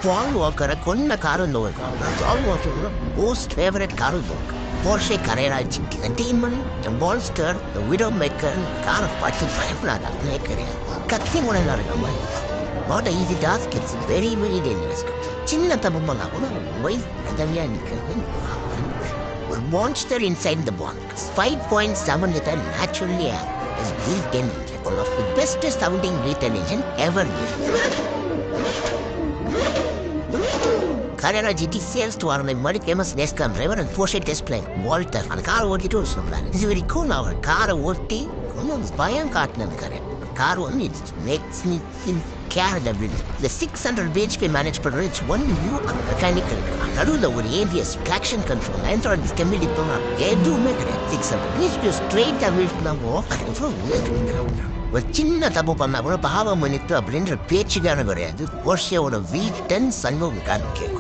பால் வாக்கரை கொன்ன கார் இந்த பால் வாக்கரோட most favourite car இந்த Porsche Carrera GT, the Monster, the Widowmaker, car of party பயப்படாத கத்தி முனையில் இருக்க not an easy task, it's very very dangerous. சின்ன தப்பு பண்ணா கூட வயசு கதவியா நிற்கிறது ஒரு monster inside the box 5.7 liter naturally air is built in one of the best sounding V10 engine ever built. Carrera GT sales to our very famous NASCAR driver and Porsche test player Walter. And car ஓட்டிட்டு ஒரு சொன்னாரு. It's very cool our car ஓட்டி கொஞ்சம் பயம் காட்டினது car one it makes me feel cared about. The 600 bhp managed per it's one new mechanical. நடுவுல ஒரு ABS traction control Android stability பண்ணா எதுவுமே கிடையாது 600 bhp straight வீட்டு நம்ம ஒரு சின்ன தப்பு பண்ணா கூட பாவம் பண்ணிட்டு அப்படின்ற பேச்சுக்கான கிடையாது போர்ஷியோட V10 சண்முகம் கேட்கும்